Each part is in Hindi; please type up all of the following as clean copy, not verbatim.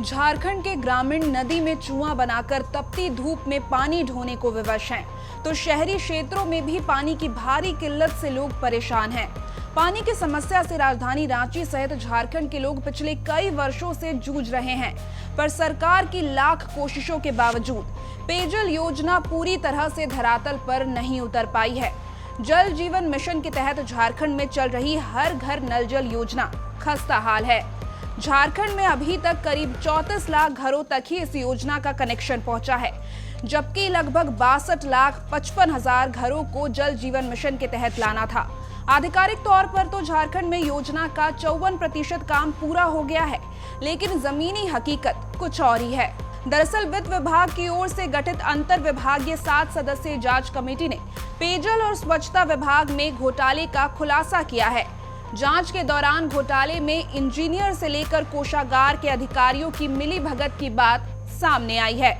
झारखंड के ग्रामीण नदी में कुआं बनाकर तपती धूप में पानी ढोने को विवश हैं, तो शहरी क्षेत्रों में भी पानी की भारी किल्लत से लोग परेशान हैं। पानी की समस्या से राजधानी रांची सहित झारखंड के लोग पिछले कई वर्षों से जूझ रहे हैं, पर सरकार की लाख कोशिशों के बावजूद पेयजल योजना पूरी तरह से धरातल पर नहीं उतर पाई है। जल जीवन मिशन के तहत झारखंड में चल रही हर घर नल जल योजना खस्ता हाल है। झारखंड में अभी तक करीब 34 लाख घरों तक ही इस योजना का कनेक्शन पहुंचा है, जबकि लगभग 62,55,000 घरों को जल जीवन मिशन के तहत लाना था। आधिकारिक तौर पर तो झारखंड में योजना का 54% काम पूरा हो गया है, लेकिन जमीनी हकीकत कुछ और ही है। दरअसल वित्त विभाग की ओर से गठित अंतर विभागीय 7 सदस्यीय जांच कमेटी ने पेयजल और स्वच्छता विभाग में घोटाले का खुलासा किया है। जांच के दौरान घोटाले में इंजीनियर से लेकर कोषागार के अधिकारियों की मिलीभगत की बात सामने आई है।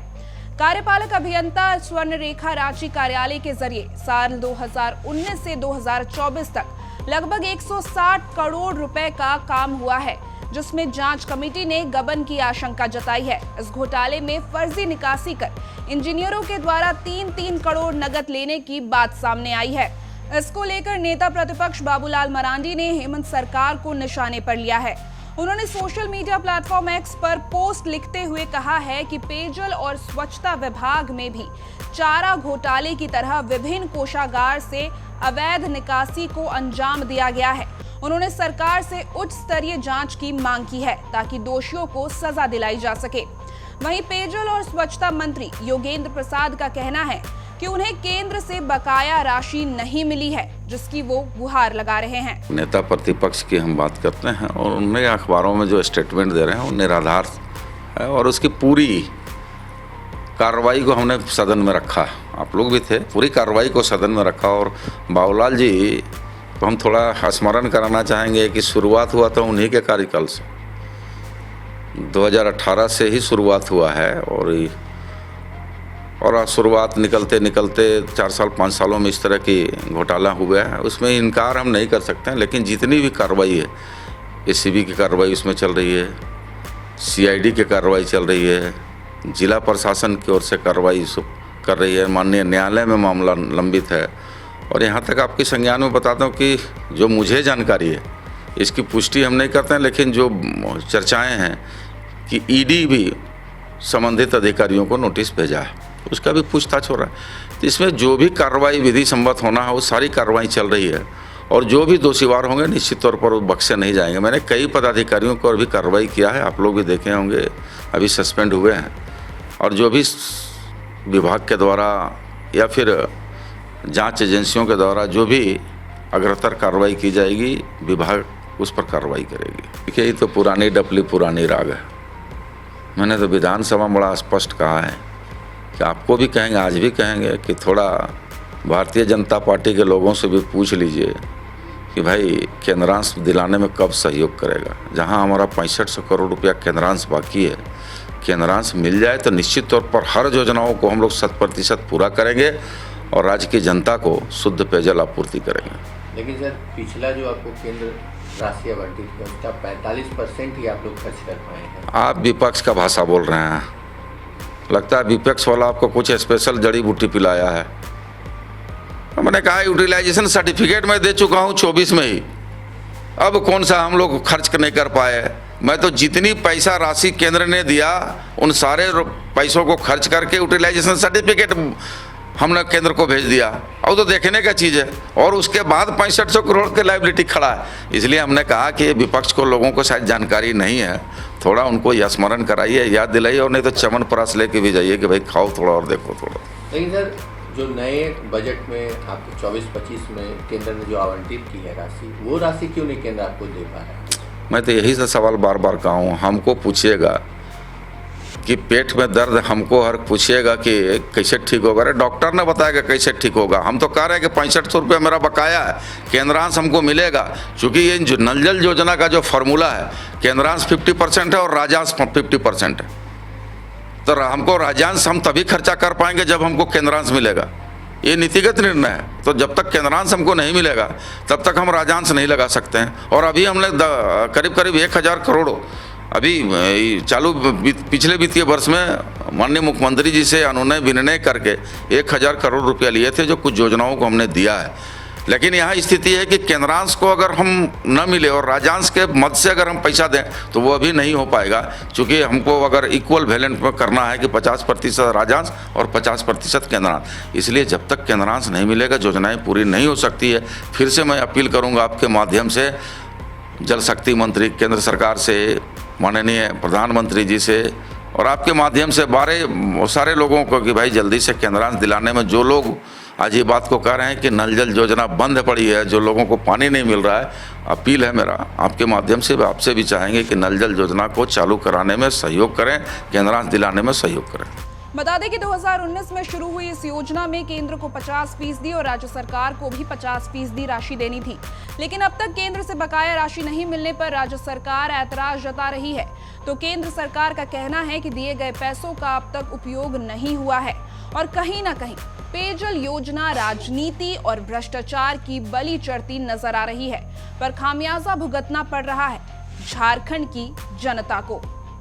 कार्यपालक अभियंता स्वर्ण रेखा रांची कार्यालय के जरिए साल 2019 से 2024 तक लगभग 160 करोड़ रुपए का काम हुआ है, जिसमें जांच कमेटी ने गबन की आशंका जताई है। इस घोटाले में फर्जी निकासी कर इंजीनियरों के द्वारा 3-3 करोड़ नकद लेने की बात सामने आई है। इसको लेकर नेता प्रतिपक्ष बाबूलाल मरांडी ने हेमंत सरकार को निशाने पर लिया है। उन्होंने सोशल मीडिया प्लेटफॉर्म एक्स पर पोस्ट लिखते हुए कहा है कि पेयजल और स्वच्छता विभाग में भी चारा घोटाले की तरह विभिन्न कोषागार से अवैध निकासी को अंजाम दिया गया है। उन्होंने सरकार से उच्च स्तरीय जांच की मांग की है, ताकि दोषियों को सजा दिलाई जा सके। वहीं पेयजल और स्वच्छता मंत्री योगेंद्र प्रसाद का कहना है कि उन्हें केंद्र से बकाया राशि नहीं मिली है, जिसकी वो गुहार लगा रहे हैं। नेता प्रतिपक्ष की हम बात करते हैं और उन्हें अखबारों में जो स्टेटमेंट दे रहे हैं वो निराधार है, और उसकी पूरी कार्रवाई को हमने सदन में रखा। आप लोग भी थे, पूरी कार्रवाई को सदन में रखा। और बाबूलाल जी को हम थोड़ा स्मरण कराना चाहेंगे कि शुरुआत हुआ तो उन्हीं के कार्यकाल से, 2018 से ही शुरुआत हुआ है। और शुरुआत निकलते निकलते 4 साल 5 सालों में इस तरह की घोटाला हुआ है, उसमें इनकार हम नहीं कर सकते हैं। लेकिन जितनी भी कार्रवाई है, एसीबी की कार्रवाई उसमें चल रही है, सीआईडी की कार्रवाई चल रही है, जिला प्रशासन की ओर से कार्रवाई कर रही है, माननीय न्यायालय में मामला लंबित है। और यहाँ तक आपके संज्ञान में बताता हूँ कि जो मुझे जानकारी है, इसकी पुष्टि हम नहीं करते हैं, लेकिन जो चर्चाएँ हैं कि ईडी भी संबंधित अधिकारियों को नोटिस भेजा है, उसका भी पूछताछ हो रहा है। तो इसमें जो भी कार्रवाई विधि सम्मत होना है वो सारी कार्रवाई चल रही है, और जो भी दोषीवार होंगे निश्चित तौर पर वो बख्शे नहीं जाएंगे। मैंने कई पदाधिकारियों को भी कार्रवाई किया है, आप लोग भी देखे होंगे, अभी सस्पेंड हुए हैं। और जो भी विभाग के द्वारा या फिर जांच एजेंसियों के द्वारा जो भी अग्रतर कार्रवाई की जाएगी, विभाग उस पर कार्रवाई करेगी। देखिए, ये तो पुरानी डपली पुरानी राग है। मैंने तो विधानसभा में बड़ा स्पष्ट कहा है कि आपको भी कहेंगे, आज भी कहेंगे कि थोड़ा भारतीय जनता पार्टी के लोगों से भी पूछ लीजिए कि भाई केंद्रांश दिलाने में कब सहयोग करेगा। जहां हमारा 6500 करोड़ रुपया केंद्रांश बाकी है, केंद्रांश मिल जाए तो निश्चित तौर पर हर योजनाओं को हम लोग 100% पूरा करेंगे और राज्य की जनता को शुद्ध पेयजल आपूर्ति करेंगे। लेकिन सर, पिछला जो आपको केंद्र राशि आवंटित है उसका 45% ही आप लोग खर्च कर पाए हैं। आप विपक्ष का भाषा बोल रहे हैं, लगता है विपक्ष वाला आपको कुछ स्पेशल जड़ी बूटी पिलाया है। मैंने कहा यूटिलाइजेशन सर्टिफिकेट मैं दे चुका हूँ 24 में ही, अब कौन सा हम लोग खर्च नहीं कर पाए। मैं तो जितनी पैसा राशि केंद्र ने दिया उन सारे पैसों को खर्च करके यूटिलाइजेशन सर्टिफिकेट हमने केंद्र को भेज दिया। अब तो देखने का चीज़ है, और उसके बाद 6500 करोड़ के लायबिलिटी खड़ा है। इसलिए हमने कहा कि विपक्ष को लोगों को शायद जानकारी नहीं है, थोड़ा उनको यह स्मरण कराइए, याद दिलाइए, और नहीं तो चमन प्राश लेके भी जाइए कि भाई खाओ थोड़ा और देखो थोड़ा। लेकिन सर, जो नए बजट में आपको 24-25 में केंद्र ने जो आवंटित की है राशि, वो राशि क्यों नहीं केंद्र आपको दे पा रहा है? मैं तो यही से सवाल बार बार कहा हूँ। हमको पूछिएगा कि पेट में दर्द, हमको हर पूछिएगा कि कैसे ठीक होगा। अरे डॉक्टर ने बताया कैसे ठीक होगा। हम तो कह रहे हैं कि 6500 रुपये मेरा बकाया है, केंद्रांश हमको मिलेगा। चूँकि ये नल जल योजना का जो फार्मूला है, केंद्रांश 50% है और राज्यांश 50% है, तो हमको राज्यांश हम तभी खर्चा कर पाएंगे जब हमको केंद्रांश मिलेगा। ये नीतिगत निर्णय है। तो जब तक केंद्रांश हमको नहीं मिलेगा तब तक हम राज्यांश नहीं लगा सकते हैं। और अभी हमने करीब 1000 करोड़ अभी पिछले वित्तीय वर्ष में माननीय मुख्यमंत्री जी से अनुनय विनिमय करके 1000 करोड़ रुपया लिए थे, जो कुछ योजनाओं को हमने दिया है। लेकिन यहाँ स्थिति है कि केंद्रांश को अगर हम न मिले और राज्यांश के मद से अगर हम पैसा दें तो वो अभी नहीं हो पाएगा, क्योंकि हमको अगर इक्वल वैलेंट में करना है कि 50% राज्यांश और 50% केंद्रांश। इसलिए जब तक केंद्रांश नहीं मिलेगा योजनाएं पूरी नहीं हो सकती है। फिर से मैं अपील करूँगा आपके माध्यम से जल शक्ति मंत्री केंद्र सरकार से, माननीय प्रधानमंत्री जी से और आपके माध्यम से सारे लोगों को कि भाई जल्दी से केंद्रांश दिलाने में, जो लोग आज ये बात को कह रहे हैं कि नल जल योजना बंद पड़ी है, जो लोगों को पानी नहीं मिल रहा है, अपील है मेरा आपके माध्यम से, आपसे भी चाहेंगे कि नल जल योजना को चालू कराने में सहयोग करें, केंद्रांश दिलाने में सहयोग करें। बता दें कि 2019 में शुरू हुई इस योजना में केंद्र को 50% और राज्य सरकार को भी 50% राशि देनी थी, लेकिन अब तक केंद्र से बकाया राशि नहीं मिलने पर राज्य सरकार ऐतराज जता रही है। तो केंद्र सरकार का कहना है कि दिए गए पैसों का अब तक उपयोग नहीं हुआ है और कहीं ना कहीं पेयजल योजना राजनीति और भ्रष्टाचार की बलि चढ़ती नजर आ रही है, पर खामियाजा भुगतना पड़ रहा है झारखंड की जनता को।